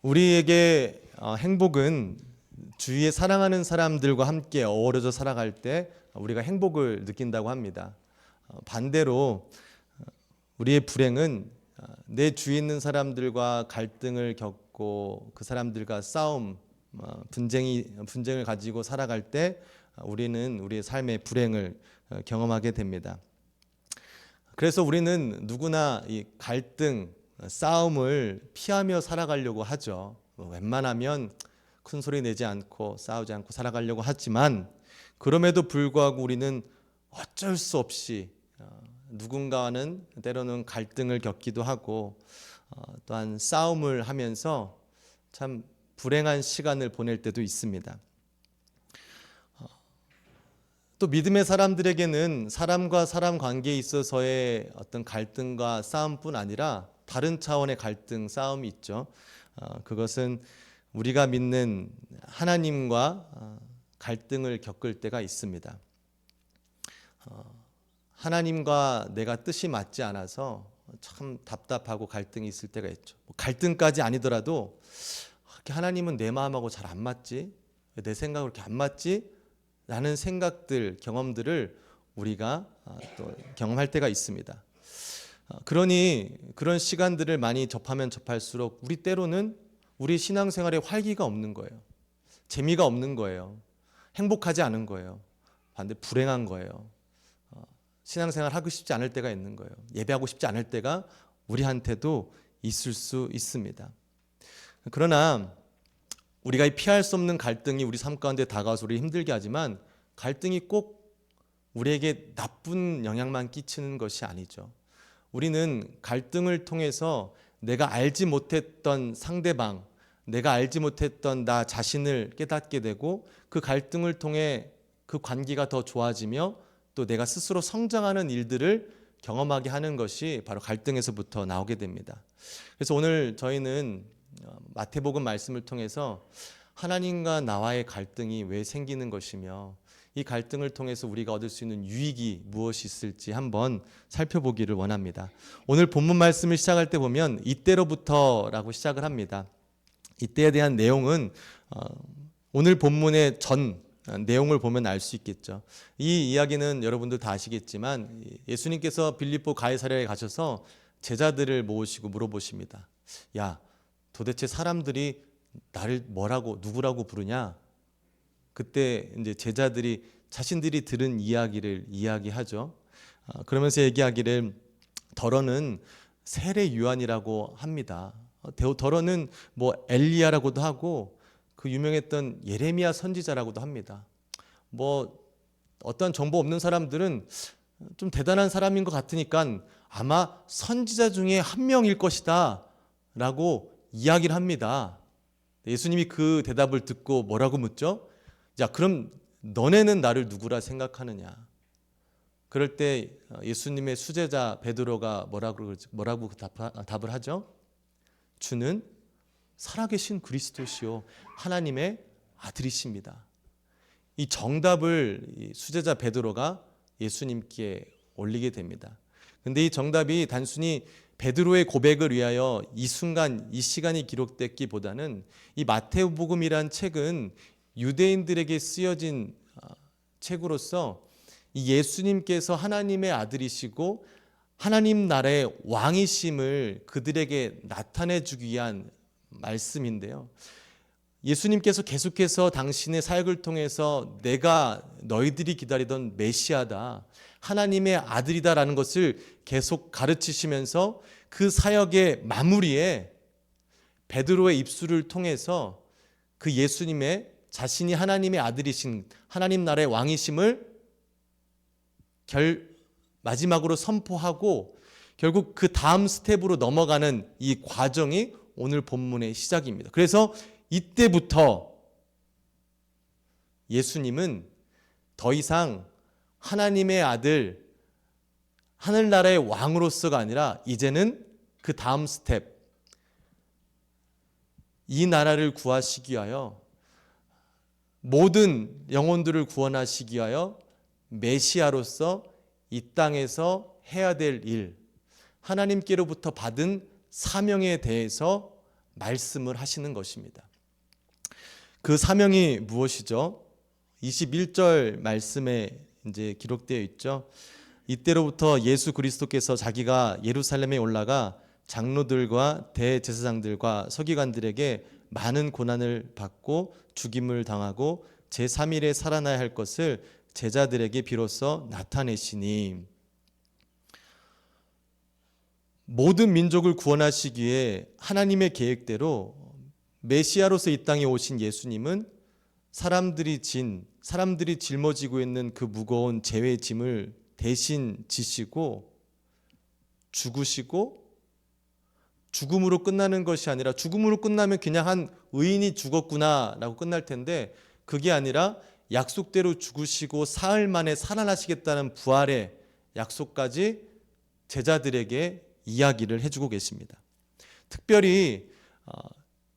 우리에게 행복은 주위에 사랑하는 사람들과 함께 어우러져 살아갈 때 우리가 행복을 느낀다고 합니다. 반대로 우리의 불행은 내 주위에 있는 사람들과 갈등을 겪고 그 사람들과 싸움, 분쟁을 가지고 살아갈 때 우리는 우리의 삶의 불행을 경험하게 됩니다. 그래서 우리는 누구나 이 갈등, 싸움을 피하며 살아가려고 하죠. 웬만하면 큰 소리 내지 않고 싸우지 않고 살아가려고 하지만 그럼에도 불구하고 우리는 어쩔 수 없이 누군가와는 때로는 갈등을 겪기도 하고 또한 싸움을 하면서 참 불행한 시간을 보낼 때도 있습니다. 또 믿음의 사람들에게는 사람과 사람 관계에 있어서의 어떤 갈등과 싸움뿐 아니라 다른 차원의 갈등, 싸움이 있죠. 그것은 우리가 믿는 하나님과 갈등을 겪을 때가 있습니다. 하나님과 내가 뜻이 맞지 않아서 참 답답하고 갈등이 있을 때가 있죠. 갈등까지 아니더라도 하나님은 내 마음하고 잘 안 맞지? 내 생각하고 그렇게 안 맞지? 라는 생각들, 경험들을 우리가 또 경험할 때가 있습니다. 그러니 그런 시간들을 많이 접하면 접할수록 우리 때로는 우리 신앙생활에 활기가 없는 거예요. 재미가 없는 거예요. 행복하지 않은 거예요. 반대 불행한 거예요. 신앙생활 하고 싶지 않을 때가 있는 거예요. 예배하고 싶지 않을 때가 우리한테도 있을 수 있습니다. 그러나 우리가 피할 수 없는 갈등이 우리 삶 가운데 다가와서 우리 힘들게 하지만 갈등이 꼭 우리에게 나쁜 영향만 끼치는 것이 아니죠. 우리는 갈등을 통해서 내가 알지 못했던 상대방, 내가 알지 못했던 나 자신을 깨닫게 되고 그 갈등을 통해 그 관계가 더 좋아지며 또 내가 스스로 성장하는 일들을 경험하게 하는 것이 바로 갈등에서부터 나오게 됩니다. 그래서 오늘 저희는 마태복음 말씀을 통해서 하나님과 나와의 갈등이 왜 생기는 것이며 이 갈등을 통해서 우리가 얻을 수 있는 유익이 무엇이 있을지 한번 살펴보기를 원합니다. 오늘 본문 말씀을 시작할 때 보면 이때로부터라고 시작을 합니다. 이때에 대한 내용은 오늘 본문의 전 내용을 보면 알 수 있겠죠. 이 이야기는 여러분들 다 아시겠지만 예수님께서 빌립보 가이사랴에 가셔서 제자들을 모으시고 물어보십니다. 야, 도대체 사람들이 나를 뭐라고 누구라고 부르냐? 그때 이제 제자들이 자신들이 들은 이야기를 이야기하죠. 그러면서 얘기하기를 더러는 세례 요한이라고 합니다. 더러는 뭐 엘리야라고도 하고 그 유명했던 예레미야 선지자라고도 합니다. 뭐 어떤 정보 없는 사람들은 좀 대단한 사람인 것 같으니까 아마 선지자 중에 한 명일 것이다 라고 이야기를 합니다. 예수님이 그 대답을 듣고 뭐라고 묻죠? 자, 그럼 너네는 나를 누구라 생각하느냐? 그럴 때 예수님의 수제자 베드로가 뭐라고 답을 하죠? 주는 살아계신 그리스도시요 하나님의 아들이십니다. 이 정답을 수제자 베드로가 예수님께 올리게 됩니다. 근데 이 정답이 단순히 베드로의 고백을 위하여 이 순간, 이 시간이 기록됐기보다는 이 마태복음이란 책은 유대인들에게 쓰여진 책으로서 이 예수님께서 하나님의 아들이시고 하나님 나라의 왕이심을 그들에게 나타내 주기 위한 말씀인데요. 예수님께서 계속해서 당신의 사역을 통해서 내가 너희들이 기다리던 메시아다, 하나님의 아들이다라는 것을 계속 가르치시면서 그 사역의 마무리에 베드로의 입술을 통해서 그 예수님의 자신이 하나님의 아들이신 하나님 나라의 왕이심을 마지막으로 선포하고 결국 그 다음 스텝으로 넘어가는 이 과정이 오늘 본문의 시작입니다. 그래서 이때부터 예수님은 더 이상 하나님의 아들, 하늘나라의 왕으로서가 아니라 이제는 그 다음 스텝, 이 나라를 구하시기 위하여 모든 영혼들을 구원하시기 위하여 메시아로서 이 땅에서 해야 될 일, 하나님께로부터 받은 사명에 대해서 말씀을 하시는 것입니다. 그 사명이 무엇이죠? 21절 말씀에 이제 기록되어 있죠. 이때로부터 예수 그리스도께서 자기가 예루살렘에 올라가 장로들과 대제사장들과 서기관들에게 많은 고난을 받고 죽임을 당하고 제3일에 살아나야 할 것을 제자들에게 비로소 나타내시니, 모든 민족을 구원하시기 위해 하나님의 계획대로 메시아로서 이 땅에 오신 예수님은 사람들이 짊어지고 있는 그 무거운 죄의 짐을 대신 지시고 죽으시고, 죽음으로 끝나는 것이 아니라, 죽음으로 끝나면 그냥 한 의인이 죽었구나 라고 끝날 텐데, 그게 아니라 약속대로 죽으시고 사흘 만에 살아나시겠다는 부활의 약속까지 제자들에게 이야기를 해주고 계십니다. 특별히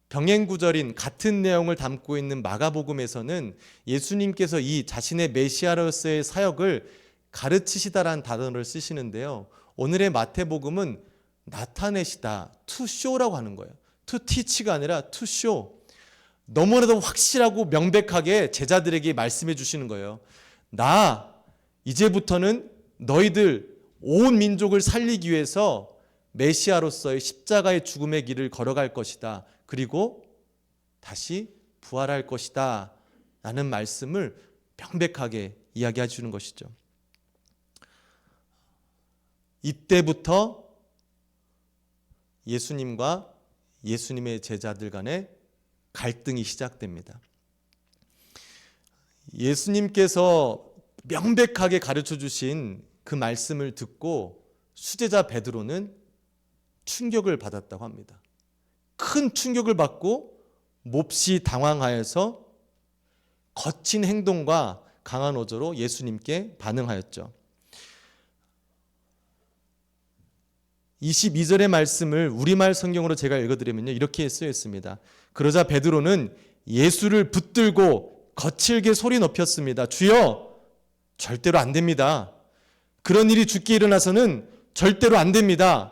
병행구절인 같은 내용을 담고 있는 마가복음에서는 예수님께서 이 자신의 메시아로서의 사역을 가르치시다라는 단어를 쓰시는데요, 오늘의 마태복음은 나타내시다, to show라고 하는 거예요. to teach가 아니라 to show. 너무나도 확실하고 명백하게 제자들에게 말씀해 주시는 거예요. 나 이제부터는 너희들 온 민족을 살리기 위해서 메시아로서의 십자가의 죽음의 길을 걸어갈 것이다. 그리고 다시 부활할 것이다 라는 말씀을 명백하게 이야기해 주는 것이죠. 이때부터 예수님과 예수님의 제자들 간의 갈등이 시작됩니다. 예수님께서 명백하게 가르쳐 주신 그 말씀을 듣고 수제자 베드로는 충격을 받았다고 합니다. 큰 충격을 받고 몹시 당황하여서 거친 행동과 강한 어조로 예수님께 반응하였죠. 22절의 말씀을 우리말 성경으로 제가 읽어드리면요, 이렇게 쓰여 있습니다. 그러자 베드로는 예수를 붙들고 거칠게 소리 높였습니다. 주여, 절대로 안 됩니다. 그런 일이 죽게 일어나서는 절대로 안 됩니다.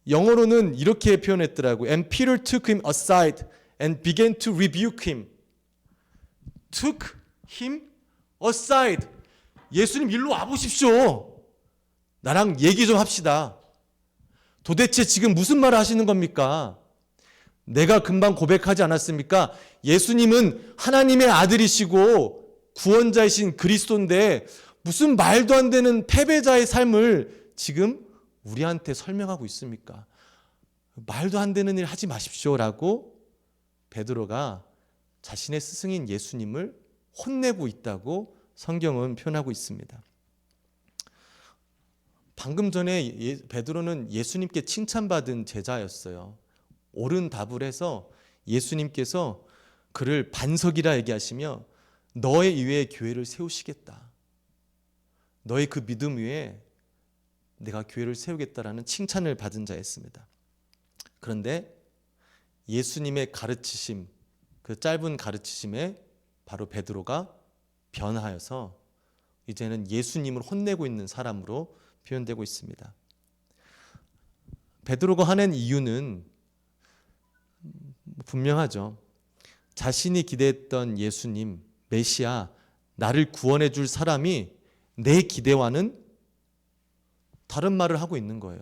영어로는 이렇게 표현했더라고요. And Peter took him aside and began to rebuke him. Took him aside. 예수님 일로 와보십시오. 나랑 얘기 좀 합시다. 도대체 지금 무슨 말을 하시는 겁니까? 내가 금방 고백하지 않았습니까? 예수님은 하나님의 아들이시고 구원자이신 그리스도인데 무슨 말도 안 되는 패배자의 삶을 지금 우리한테 설명하고 있습니까? 말도 안 되는 일 하지 마십시오라고 베드로가 자신의 스승인 예수님을 혼내고 있다고 성경은 표현하고 있습니다. 방금 전에 베드로는 예수님께 칭찬받은 제자였어요. 옳은 답을 해서 예수님께서 그를 반석이라 얘기하시며 너의 위에 교회를 세우시겠다. 너의 그 믿음 위에 내가 교회를 세우겠다라는 칭찬을 받은 자였습니다. 그런데 예수님의 가르치심, 그 짧은 가르치심에 바로 베드로가 변하여서 이제는 예수님을 혼내고 있는 사람으로 표현되고 있습니다. 베드로가 화낸 이유는 분명하죠. 자신이 기대했던 예수님, 메시아, 나를 구원해 줄 사람이 내 기대와는 다른 말을 하고 있는 거예요.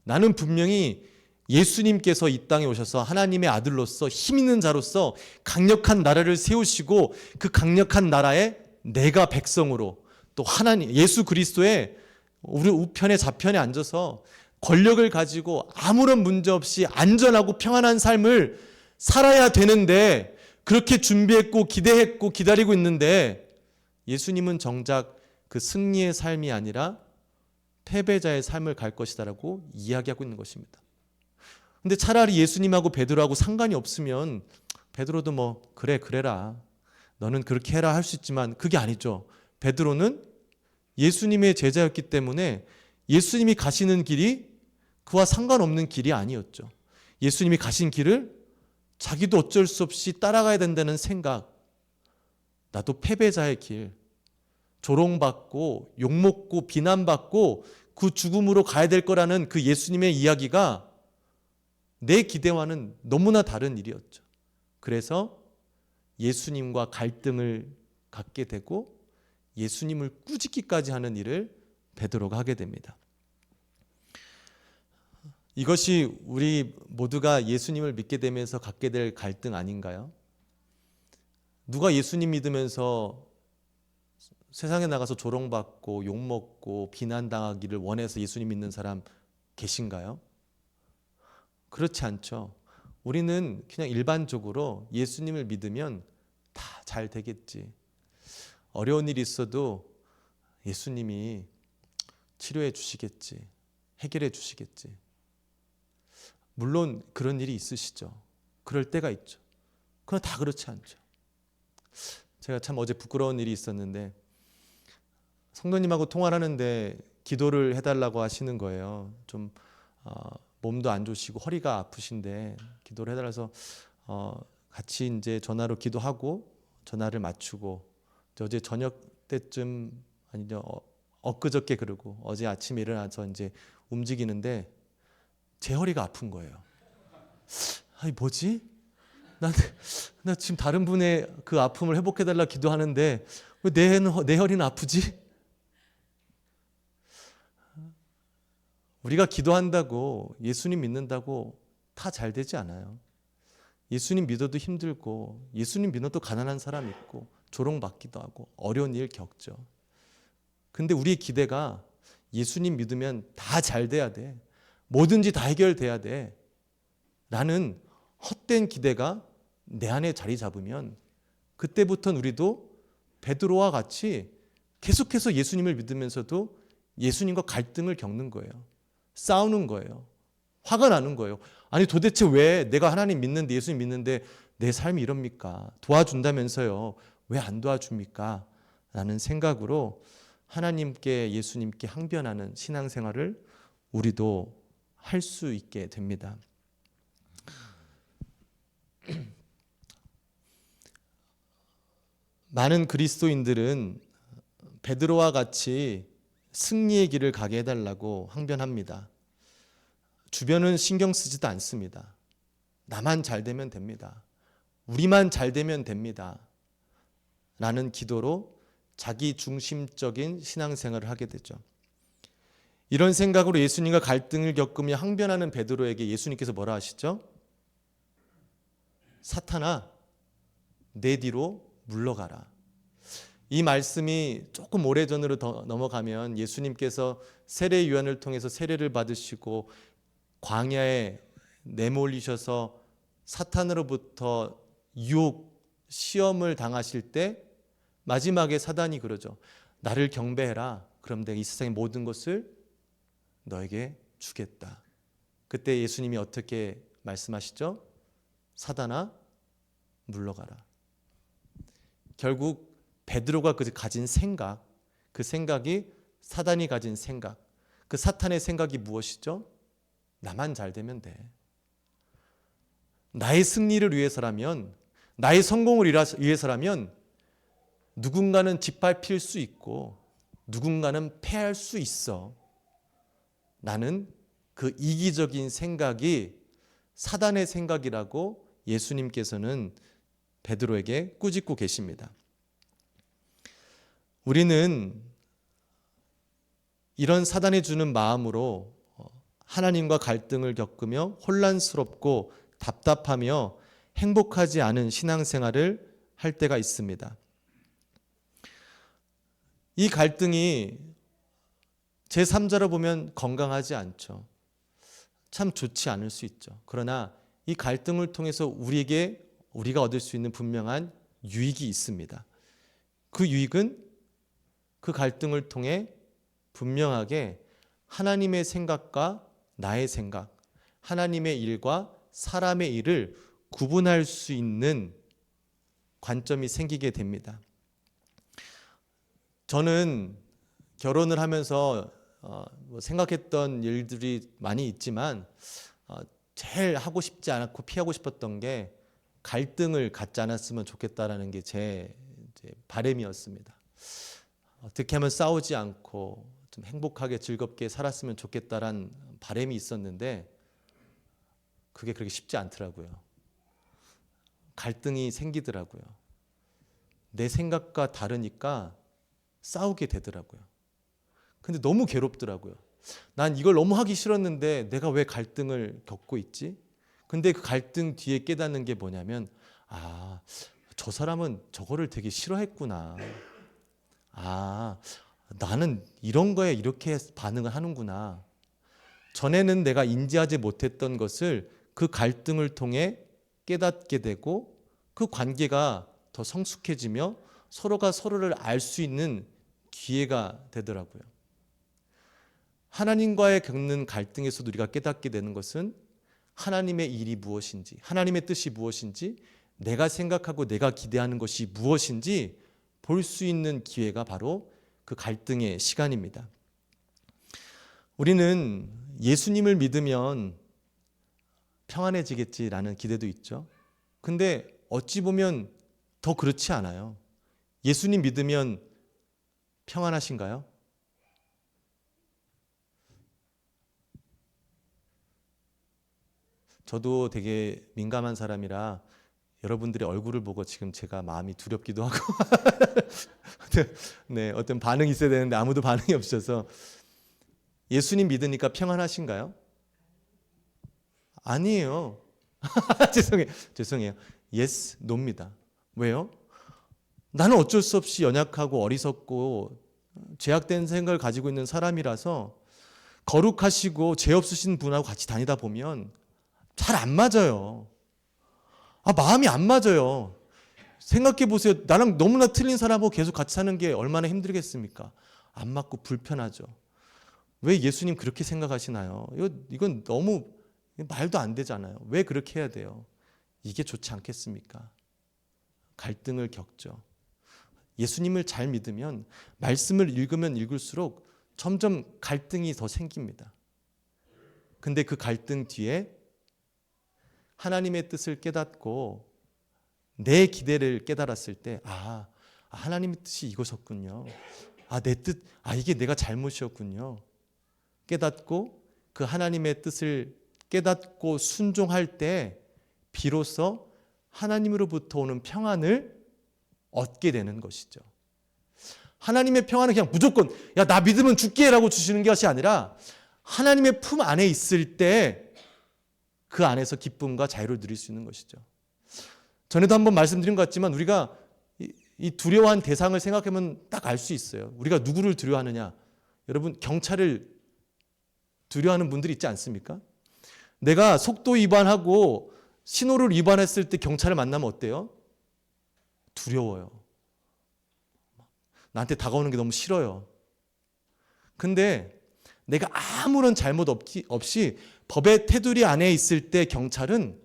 나는 분명히 예수님께서 이 땅에 오셔서 하나님의 아들로서 힘 있는 자로서 강력한 나라를 세우시고 그 강력한 나라에 내가 백성으로 또 하나님 예수 그리스도의 우리 우편에 좌편에 앉아서 권력을 가지고 아무런 문제 없이 안전하고 평안한 삶을 살아야 되는데 그렇게 준비했고 기대했고 기다리고 있는데 예수님은 정작 그 승리의 삶이 아니라 패배자의 삶을 갈 것이다라고 이야기하고 있는 것입니다. 근데 차라리 예수님하고 베드로하고 상관이 없으면 베드로도 뭐 그래라 너는 그렇게 해라 할 수 있지만 그게 아니죠. 베드로는 예수님의 제자였기 때문에 예수님이 가시는 길이 그와 상관없는 길이 아니었죠. 예수님이 가신 길을 자기도 어쩔 수 없이 따라가야 된다는 생각, 나도 패배자의 길, 조롱받고 욕먹고 비난받고 그 죽음으로 가야 될 거라는 그 예수님의 이야기가 내 기대와는 너무나 다른 일이었죠. 그래서 예수님과 갈등을 갖게 되고 예수님을 꾸짖기까지 하는 일을 베드로가 하게 됩니다. 이것이 우리 모두가 예수님을 믿게 되면서 갖게 될 갈등 아닌가요? 누가 예수님 믿으면서 세상에 나가서 조롱받고 욕먹고 비난당하기를 원해서 예수님 믿는 사람 계신가요? 그렇지 않죠. 우리는 그냥 일반적으로 예수님을 믿으면 다 잘 되겠지. 어려운 일이 있어도 예수님이 치료해 주시겠지. 해결해 주시겠지. 물론 그런 일이 있으시죠. 그럴 때가 있죠. 그러나 다 그렇지 않죠. 제가 참 어제 부끄러운 일이 있었는데 성도님하고 통화를 하는데 기도를 해달라고 하시는 거예요. 좀 몸도 안 좋으시고 허리가 아프신데 기도를 해달라서 같이 이제 전화로 기도하고 전화를 맞추고 어제 저녁 때쯤 아니죠 엊그저께 그러고 어제 아침에 일어나서 이제 움직이는데 제 허리가 아픈 거예요. 아니 뭐지? 나 지금 다른 분의 그 아픔을 회복해달라 기도하는데 왜 내 허리는 아프지? 우리가 기도한다고 예수님 믿는다고 다 잘 되지 않아요. 예수님 믿어도 힘들고 예수님 믿어도 가난한 사람 있고 조롱받기도 하고 어려운 일 겪죠. 근데 우리의 기대가 예수님 믿으면 다 잘 돼야 돼. 뭐든지 다 해결돼야 돼. 라는 헛된 기대가 내 안에 자리 잡으면 그때부터는 우리도 베드로와 같이 계속해서 예수님을 믿으면서도 예수님과 갈등을 겪는 거예요. 싸우는 거예요. 화가 나는 거예요. 아니 도대체 왜 내가 하나님 믿는데 예수님 믿는데 내 삶이 이럽니까? 도와준다면서요. 왜 안 도와줍니까? 라는 생각으로 하나님께 예수님께 항변하는 신앙생활을 우리도 할 수 있게 됩니다. 많은 그리스도인들은 베드로와 같이 승리의 길을 가게 해달라고 항변합니다. 주변은 신경 쓰지도 않습니다. 나만 잘 되면 됩니다. 우리만 잘 되면 됩니다. 라는 기도로 자기 중심적인 신앙생활을 하게 되죠. 이런 생각으로 예수님과 갈등을 겪으며 항변하는 베드로에게 예수님께서 뭐라 하시죠? 사탄아, 내 뒤로 물러가라. 이 말씀이 조금 오래전으로 더 넘어가면 예수님께서 세례 요한을 통해서 세례를 받으시고 광야에 내몰리셔서 사탄으로부터 유혹, 시험을 당하실 때 마지막에 사단이 그러죠. 나를 경배해라. 그럼 내가 이 세상의 모든 것을 너에게 주겠다. 그때 예수님이 어떻게 말씀하시죠? 사단아, 물러가라. 결국 베드로가 가진 생각, 그 생각이 사단이 가진 생각, 그 사탄의 생각이 무엇이죠? 나만 잘 되면 돼. 나의 승리를 위해서라면, 나의 성공을 위해서라면 누군가는 짓밟힐 수 있고 누군가는 패할 수 있어. 나는 그 이기적인 생각이 사단의 생각이라고 예수님께서는 베드로에게 꾸짖고 계십니다. 우리는 이런 사단이 주는 마음으로 하나님과 갈등을 겪으며 혼란스럽고 답답하며 행복하지 않은 신앙생활을 할 때가 있습니다. 이 갈등이 제3자로 보면 건강하지 않죠. 참 좋지 않을 수 있죠. 그러나 이 갈등을 통해서 우리가 얻을 수 있는 분명한 유익이 있습니다. 그 유익은 그 갈등을 통해 분명하게 하나님의 생각과 나의 생각, 하나님의 일과 사람의 일을 구분할 수 있는 관점이 생기게 됩니다. 저는 결혼을 하면서 생각했던 일들이 많이 있지만 제일 하고 싶지 않았고 피하고 싶었던 게 갈등을 갖지 않았으면 좋겠다라는 게 제 바람이었습니다. 어떻게 하면 싸우지 않고 좀 행복하게 즐겁게 살았으면 좋겠다라는 바람이 있었는데 그게 그렇게 쉽지 않더라고요. 갈등이 생기더라고요. 내 생각과 다르니까 싸우게 되더라고요. 근데 너무 괴롭더라고요. 난 이걸 너무 하기 싫었는데 내가 왜 갈등을 겪고 있지? 근데 그 갈등 뒤에 깨닫는 게 뭐냐면, 아, 저 사람은 저거를 되게 싫어했구나. 아, 나는 이런 거에 이렇게 반응을 하는구나. 전에는 내가 인지하지 못했던 것을 그 갈등을 통해 깨닫게 되고 그 관계가 더 성숙해지며 서로가 서로를 알 수 있는 기회가 되더라고요. 하나님과의 겪는 갈등에서도 우리가 깨닫게 되는 것은 하나님의 일이 무엇인지, 하나님의 뜻이 무엇인지, 내가 생각하고 내가 기대하는 것이 무엇인지 볼 수 있는 기회가 바로 그 갈등의 시간입니다. 우리는 예수님을 믿으면 평안해지겠지라는 기대도 있죠. 근데 어찌 보면 더 그렇지 않아요. 예수님 믿으면 평안하신가요? 저도 되게 민감한 사람이라 여러분들의 얼굴을 보고 지금 제가 마음이 두렵기도 하고 네, 어떤 반응이 있어야 되는데 아무도 반응이 없어서. 예수님 믿으니까 평안하신가요? 아니에요. 죄송해요. Yes, no입니다. 왜요? 나는 어쩔 수 없이 연약하고 어리석고 죄악된 생각을 가지고 있는 사람이라서 거룩하시고 죄 없으신 분하고 같이 다니다 보면 잘 안 맞아요. 마음이 안 맞아요. 생각해 보세요. 나랑 너무나 틀린 사람하고 계속 같이 사는 게 얼마나 힘들겠습니까? 안 맞고 불편하죠. 왜 예수님 그렇게 생각하시나요? 이건 너무 말도 안 되잖아요. 왜 그렇게 해야 돼요? 이게 좋지 않겠습니까? 갈등을 겪죠. 예수님을 잘 믿으면 말씀을 읽으면 읽을수록 점점 갈등이 더 생깁니다. 근데 그 갈등 뒤에 하나님의 뜻을 깨닫고 내 기대를 깨달았을 때, 하나님의 뜻이 이거셨군요. 내 뜻, 이게 내가 잘못이었군요. 깨닫고 그 하나님의 뜻을 깨닫고 순종할 때 비로소 하나님으로부터 오는 평안을 얻게 되는 것이죠. 하나님의 평안은 그냥 무조건 나 믿으면 줄게 라고 주시는 것이 아니라 하나님의 품 안에 있을 때 그 안에서 기쁨과 자유를 누릴 수 있는 것이죠. 전에도 한번 말씀드린 것 같지만 우리가 이 두려워한 대상을 생각하면 딱 알 수 있어요. 우리가 누구를 두려워하느냐. 여러분, 경찰을 두려워하는 분들이 있지 않습니까? 내가 속도 위반하고 신호를 위반했을 때 경찰을 만나면 어때요? 두려워요. 나한테 다가오는 게 너무 싫어요. 근데 내가 아무런 잘못 없이 법의 테두리 안에 있을 때 경찰은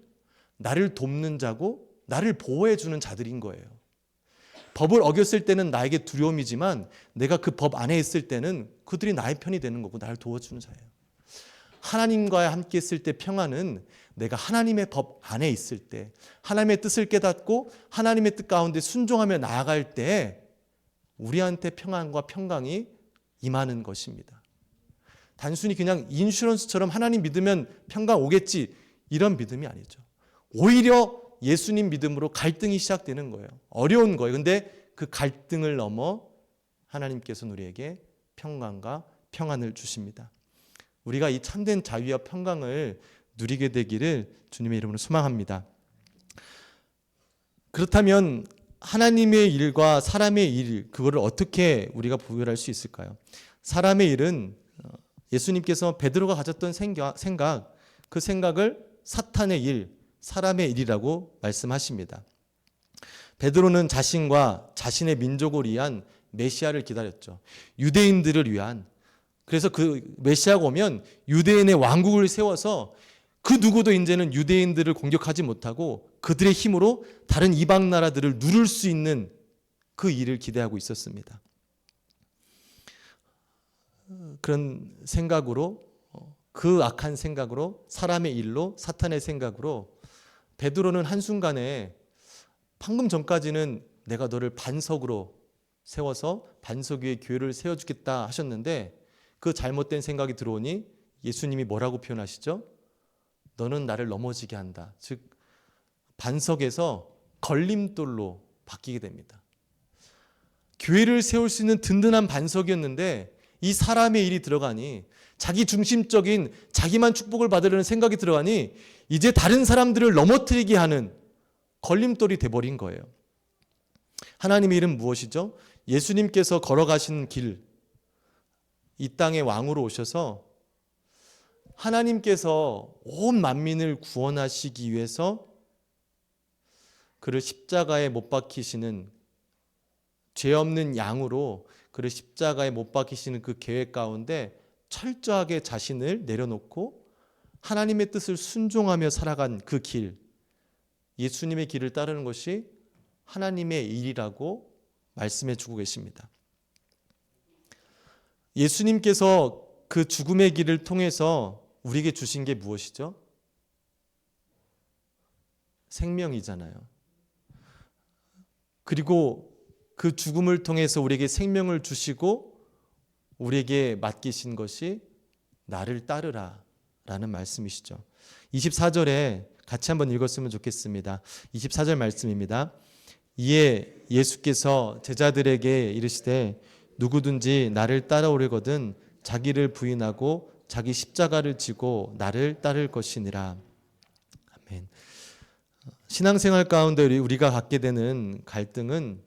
나를 돕는 자고 나를 보호해 주는 자들인 거예요. 법을 어겼을 때는 나에게 두려움이지만 내가 그 법 안에 있을 때는 그들이 나의 편이 되는 거고 나를 도와주는 자예요. 하나님과 함께 있을 때 평안은 내가 하나님의 법 안에 있을 때, 하나님의 뜻을 깨닫고 하나님의 뜻 가운데 순종하며 나아갈 때 우리한테 평안과 평강이 임하는 것입니다. 단순히 그냥 인슈런스처럼 하나님 믿으면 평강 오겠지, 이런 믿음이 아니죠. 오히려 예수님 믿음으로 갈등이 시작되는 거예요. 어려운 거예요. 근데 그 갈등을 넘어 하나님께서는 우리에게 평강과 평안을 주십니다. 우리가 이 참된 자유와 평강을 누리게 되기를 주님의 이름으로 소망합니다. 그렇다면 하나님의 일과 사람의 일, 그거를 어떻게 우리가 구별할 수 있을까요? 사람의 일은 예수님께서 베드로가 가졌던 생각, 그 생각을 사탄의 일, 사람의 일이라고 말씀하십니다. 베드로는 자신과 자신의 민족을 위한 메시아를 기다렸죠. 유대인들을 위한. 그래서 그 메시아가 오면 유대인의 왕국을 세워서 그 누구도 이제는 유대인들을 공격하지 못하고 그들의 힘으로 다른 이방 나라들을 누를 수 있는 그 일을 기대하고 있었습니다. 그런 생각으로, 그 악한 생각으로, 사람의 일로, 사탄의 생각으로 베드로는 한순간에 방금 전까지는 내가 너를 반석으로 세워서 반석 위에 교회를 세워주겠다 하셨는데 그 잘못된 생각이 들어오니 예수님이 뭐라고 표현하시죠? 너는 나를 넘어지게 한다. 즉 반석에서 걸림돌로 바뀌게 됩니다. 교회를 세울 수 있는 든든한 반석이었는데 이 사람의 일이 들어가니, 자기 중심적인 자기만 축복을 받으려는 생각이 들어가니 이제 다른 사람들을 넘어뜨리게 하는 걸림돌이 돼버린 거예요. 하나님의 일은 무엇이죠? 예수님께서 걸어가신 길, 이 땅의 왕으로 오셔서 하나님께서 온 만민을 구원하시기 위해서 그를 십자가에 못 박히시는, 죄 없는 양으로 그를 십자가에 못 박히시는 그 계획 가운데 철저하게 자신을 내려놓고 하나님의 뜻을 순종하며 살아간 그 길, 예수님의 길을 따르는 것이 하나님의 일이라고 말씀해 주고 계십니다. 예수님께서 그 죽음의 길을 통해서 우리에게 주신 게 무엇이죠? 생명이잖아요. 그리고 그 죽음을 통해서 우리에게 생명을 주시고 우리에게 맡기신 것이 나를 따르라 라는 말씀이시죠. 24절에 같이 한번 읽었으면 좋겠습니다. 24절 말씀입니다. 이에 예수께서 제자들에게 이르시되 누구든지 나를 따라오려거든 자기를 부인하고 자기 십자가를 지고 나를 따를 것이니라. 아멘. 신앙생활 가운데 우리가 갖게 되는 갈등은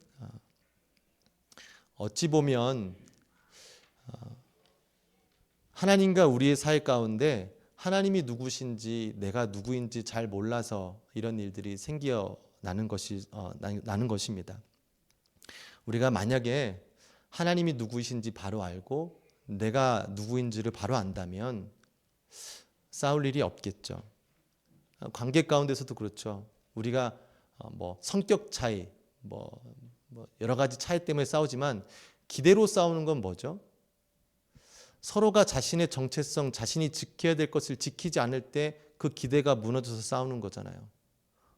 어찌 보면 하나님과 우리의 사이 가운데 하나님이 누구신지 내가 누구인지 잘 몰라서 이런 일들이 나는 것입니다. 우리가 만약에 하나님이 누구이신지 바로 알고 내가 누구인지를 바로 안다면 싸울 일이 없겠죠. 관계 가운데서도 그렇죠. 우리가 성격 차이, 여러 가지 차이 때문에 싸우지만 기대로 싸우는 건 뭐죠? 서로가 자신의 정체성, 자신이 지켜야 될 것을 지키지 않을 때 그 기대가 무너져서 싸우는 거잖아요.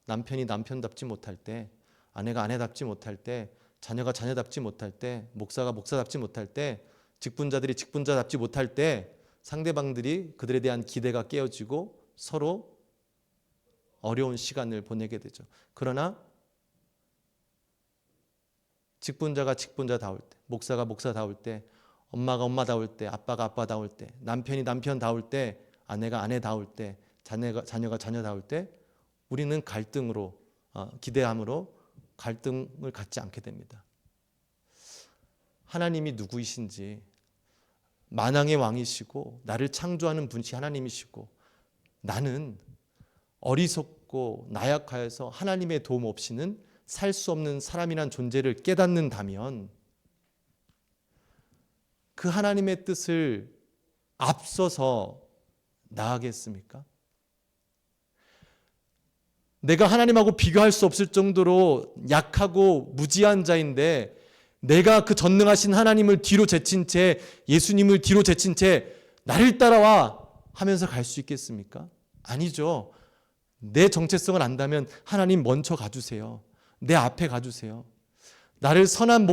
남편이 남편답지 못할 때, 아내가 아내답지 못할 때, 자녀가 자녀답지 못할 때, 목사가 목사답지 못할 때, 직분자들이 직분자답지 못할 때 상대방들이 그들에 대한 기대가 깨어지고 서로 어려운 시간을 보내게 되죠. 그러나 직분자가 직분자다울 때, 목사가 목사다울 때, 엄마가 엄마다울 때, 아빠가 아빠다울 때, 남편이 남편다울 때, 아내가 아내다울 때, 자녀가 자녀다울 때 우리는 갈등으로 기대함으로 갈등을 갖지 않게 됩니다. 하나님이 누구이신지, 만왕의 왕이시고 나를 창조하는 분이 하나님이시고 나는 어리석고 나약하여서 하나님의 도움 없이는 살 수 없는 사람이란 존재를 깨닫는다면 그 하나님의 뜻을 앞서서 나아가겠습니까? 내가 하나님하고 비교할 수 없을 정도로 약하고 무지한 자인데 내가 그 전능하신 하나님을 뒤로 제친 채, 예수님을 뒤로 제친 채 나를 따라와 하면서 갈 수 있겠습니까? 아니죠. 내 정체성을 안다면 하나님 먼저 가주세요. 내 앞에 가주세요. 나의 선한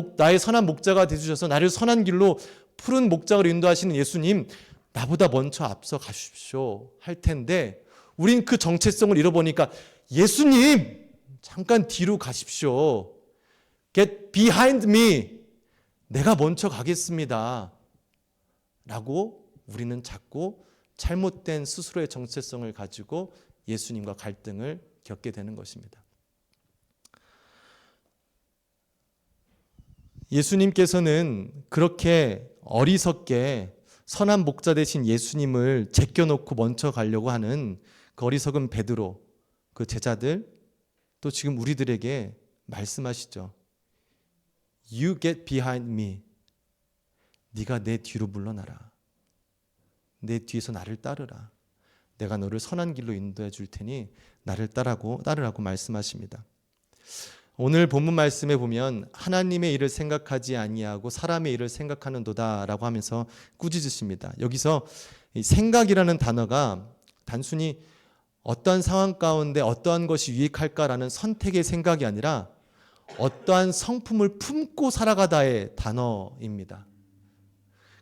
목자가 되주셔서 나를 선한 길로 푸른 목장으로 인도하시는 예수님, 나보다 먼저 앞서 가십시오 할 텐데 우린 그 정체성을 잃어보니까 예수님 잠깐 뒤로 가십시오. Get behind me. 내가 먼저 가겠습니다. 라고 우리는 자꾸 잘못된 스스로의 정체성을 가지고 예수님과 갈등을 겪게 되는 것입니다. 예수님께서는 그렇게 어리석게 선한 목자 되신 예수님을 제껴놓고 먼저 가려고 하는 그 어리석은 베드로, 그 제자들, 또 지금 우리들에게 말씀하시죠. You get behind me. 네가 내 뒤로 물러나라. 내 뒤에서 나를 따르라. 내가 너를 선한 길로 인도해 줄 테니 나를 따르라고 말씀하십니다. 오늘 본문 말씀에 보면 하나님의 일을 생각하지 아니하고 사람의 일을 생각하는도다라고 하면서 꾸짖으십니다. 여기서 생각이라는 단어가 단순히 어떠한 상황 가운데 어떠한 것이 유익할까라는 선택의 생각이 아니라 어떠한 성품을 품고 살아가다의 단어입니다.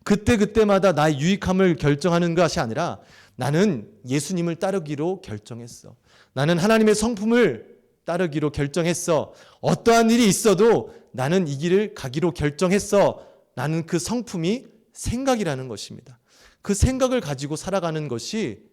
그때그때마다 나의 유익함을 결정하는 것이 아니라 나는 예수님을 따르기로 결정했어. 나는 하나님의 성품을 따르기로 결정했어. 어떠한 일이 있어도 나는 이 길을 가기로 결정했어. 나는 그 성품이 생각이라는 것입니다. 그 생각을 가지고 살아가는 것이,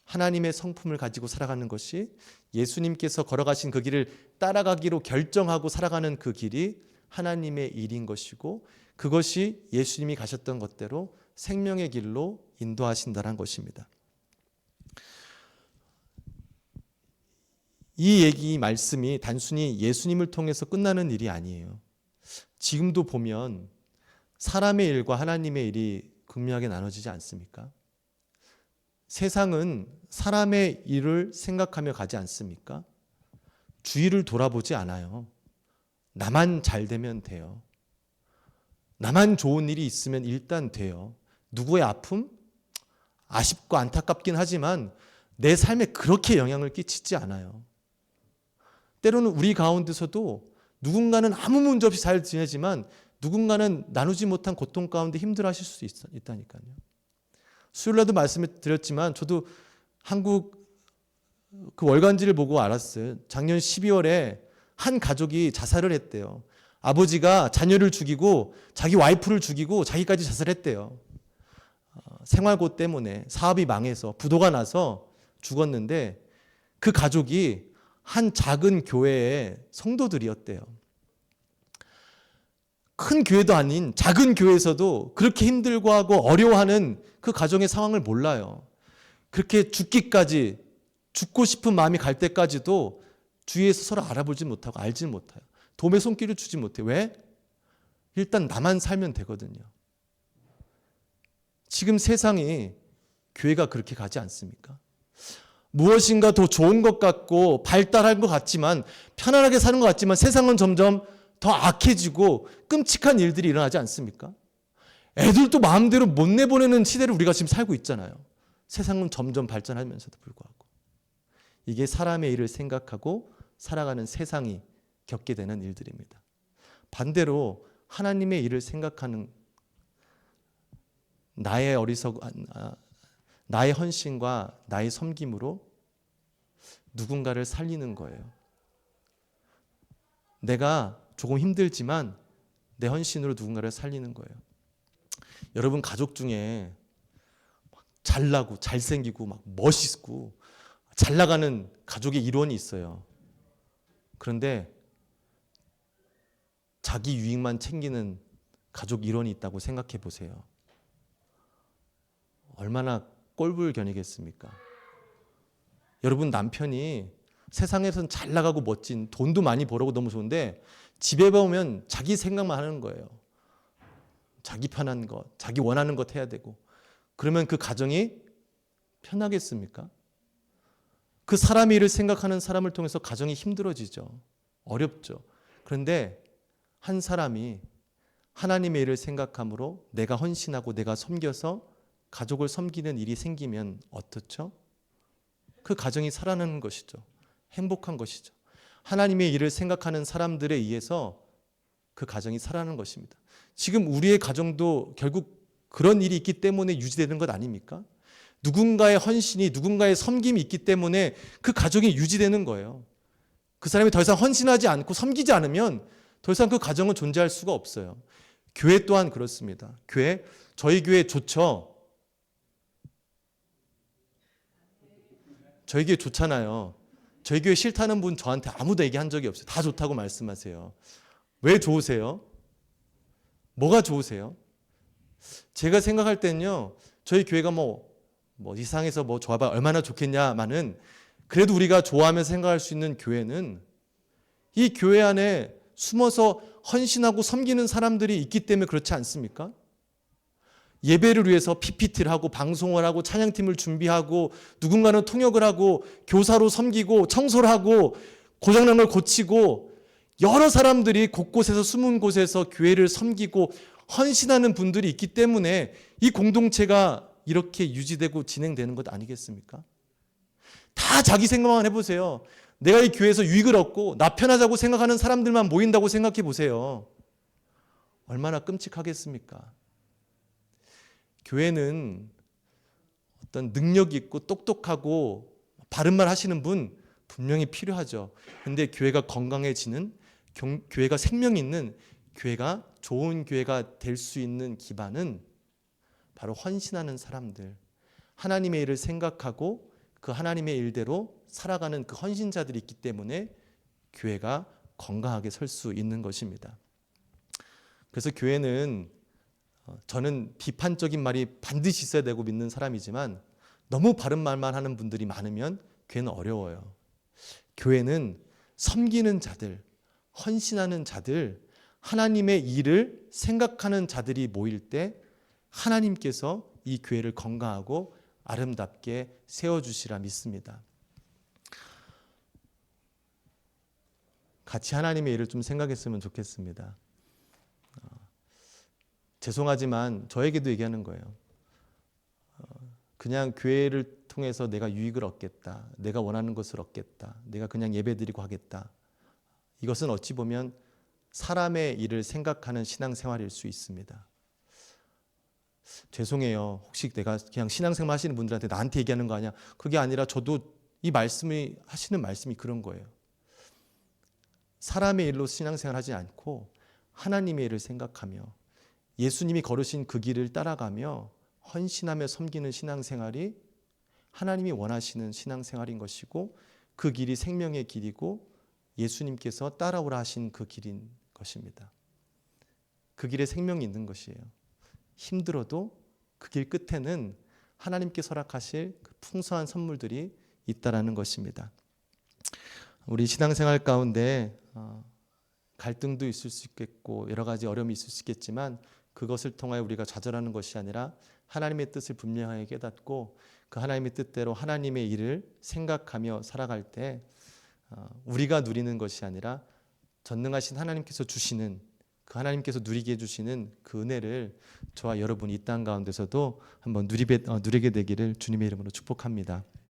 하나님의 성품을 가지고 살아가는 것이, 예수님께서 걸어가신 그 길을 따라가기로 결정하고 살아가는 그 길이 하나님의 일인 것이고, 그것이 예수님이 가셨던 것대로 생명의 길로 인도하신다는 것입니다. 이 말씀이 단순히 예수님을 통해서 끝나는 일이 아니에요. 지금도 보면 사람의 일과 하나님의 일이 극명하게 나눠지지 않습니까? 세상은 사람의 일을 생각하며 가지 않습니까? 주위를 돌아보지 않아요. 나만 잘 되면 돼요. 나만 좋은 일이 있으면 일단 돼요. 누구의 아픔? 아쉽고 안타깝긴 하지만 내 삶에 그렇게 영향을 끼치지 않아요. 때로는 우리 가운데서도 누군가는 아무 문제 없이 잘 지내지만 누군가는 나누지 못한 고통 가운데 힘들어하실 수 있다니까요. 수요일날도 말씀을 드렸지만 저도 한국 그 월간지를 보고 알았어요. 작년 12월에 한 가족이 자살을 했대요. 아버지가 자녀를 죽이고 자기 와이프를 죽이고 자기까지 자살했대요. 생활고 때문에 사업이 망해서 부도가 나서 죽었는데, 그 가족이 한 작은 교회의 성도들이었대요. 큰 교회도 아닌 작은 교회에서도 그렇게 힘들고 하고 어려워하는 그 가정의 상황을 몰라요. 그렇게 죽고 싶은 마음이 갈 때까지도 주위에서 서로 알아보지 못하고 알지 못해요. 도움의 손길을 주지 못해요. 왜? 일단 나만 살면 되거든요. 지금 세상이 교회가 그렇게 가지 않습니까? 무엇인가 더 좋은 것 같고 발달한 것 같지만, 편안하게 사는 것 같지만 세상은 점점 더 악해지고 끔찍한 일들이 일어나지 않습니까? 애들도 마음대로 못 내보내는 시대를 우리가 지금 살고 있잖아요. 세상은 점점 발전하면서도 불구하고. 이게 사람의 일을 생각하고 살아가는 세상이 겪게 되는 일들입니다. 반대로 하나님의 일을 생각하는 나의 나의 헌신과 나의 섬김으로 누군가를 살리는 거예요. 내가 조금 힘들지만 내 헌신으로 누군가를 살리는 거예요. 여러분 가족 중에 잘나고 잘생기고 막 멋있고 잘 나가는 가족의 일원이 있어요. 그런데 자기 유익만 챙기는 가족 일원이 있다고 생각해 보세요. 얼마나 꼴불견이겠습니까? 여러분 남편이 세상에서는 잘 나가고 멋진, 돈도 많이 벌고 너무 좋은데 집에 보면 자기 생각만 하는 거예요. 자기 편한 것, 자기 원하는 것 해야 되고. 그러면 그 가정이 편하겠습니까? 그 사람의 일을 생각하는 사람을 통해서 가정이 힘들어지죠. 어렵죠. 그런데 한 사람이 하나님의 일을 생각함으로 내가 헌신하고 내가 섬겨서 가족을 섬기는 일이 생기면 어떻죠? 그 가정이 살아나는 것이죠. 행복한 것이죠. 하나님의 일을 생각하는 사람들에 의해서 그 가정이 살아나는 것입니다. 지금 우리의 가정도 결국 그런 일이 있기 때문에 유지되는 것 아닙니까? 누군가의 헌신이, 누군가의 섬김이 있기 때문에 그 가정이 유지되는 거예요. 그 사람이 더 이상 헌신하지 않고 섬기지 않으면 더 이상 그 가정은 존재할 수가 없어요. 교회 또한 그렇습니다. 저희 교회 좋죠? 저희 교회 좋잖아요. 저희 교회 싫다는 분 저한테 아무도 얘기한 적이 없어요. 다 좋다고 말씀하세요. 왜 좋으세요? 뭐가 좋으세요? 제가 생각할 때는요, 저희 교회가 이 세상에서 좋아봐 얼마나 좋겠냐마는, 그래도 우리가 좋아하면서 생각할 수 있는 교회는 이 교회 안에 숨어서 헌신하고 섬기는 사람들이 있기 때문에 그렇지 않습니까? 예배를 위해서 PPT를 하고 방송을 하고 찬양팀을 준비하고 누군가는 통역을 하고 교사로 섬기고 청소를 하고 고장난 걸 고치고, 여러 사람들이 곳곳에서 숨은 곳에서 교회를 섬기고 헌신하는 분들이 있기 때문에 이 공동체가 이렇게 유지되고 진행되는 것 아니겠습니까? 다 자기 생각만 해보세요. 내가 이 교회에서 유익을 얻고 나 편하자고 생각하는 사람들만 모인다고 생각해 보세요. 얼마나 끔찍하겠습니까? 교회는 어떤 능력 있고 똑똑하고 바른 말 하시는 분 분명히 필요하죠. 근데 교회가 건강해지는, 교회가 생명 있는, 교회가 좋은 교회가 될 수 있는 기반은 바로 헌신하는 사람들, 하나님의 일을 생각하고 그 하나님의 일대로 살아가는 그 헌신자들이 있기 때문에 교회가 건강하게 설 수 있는 것입니다. 그래서 교회는, 저는 비판적인 말이 반드시 있어야 되고 믿는 사람이지만 너무 바른 말만 하는 분들이 많으면 교회는 어려워요. 교회는 섬기는 자들, 헌신하는 자들, 하나님의 일을 생각하는 자들이 모일 때 하나님께서 이 교회를 건강하고 아름답게 세워주시라 믿습니다. 같이 하나님의 일을 좀 생각했으면 좋겠습니다. 죄송하지만 저에게도 얘기하는 거예요. 그냥 교회를 통해서 내가 유익을 얻겠다, 내가 원하는 것을 얻겠다, 내가 그냥 예배드리고 하겠다. 이것은 어찌 보면 사람의 일을 생각하는 신앙생활일 수 있습니다. 죄송해요. 혹시 내가 그냥 신앙생활 하시는 분들한테 나한테 얘기하는 거 아니야? 그게 아니라 저도 이 말씀이 하시는 말씀이 그런 거예요. 사람의 일로 신앙생활 하지 않고 하나님의 일을 생각하며 예수님이 걸으신 그 길을 따라가며 헌신하며 섬기는 신앙생활이 하나님이 원하시는 신앙생활인 것이고, 그 길이 생명의 길이고 예수님께서 따라오라 하신 그 길인 것입니다. 그 길에 생명이 있는 것이에요. 힘들어도 그 길 끝에는 하나님께 허락하실 그 풍성한 선물들이 있다라는 것입니다. 우리 신앙생활 가운데 갈등도 있을 수 있겠고 여러 가지 어려움이 있을 수 있겠지만 그것을 통하여 우리가 좌절하는 것이 아니라 하나님의 뜻을 분명하게 깨닫고 그 하나님의 뜻대로 하나님의 일을 생각하며 살아갈 때 우리가 누리는 것이 아니라 전능하신 하나님께서 주시는, 그 하나님께서 누리게 해주시는 그 은혜를 저와 여러분이 이 땅 가운데서도 한번 누리게 되기를 주님의 이름으로 축복합니다.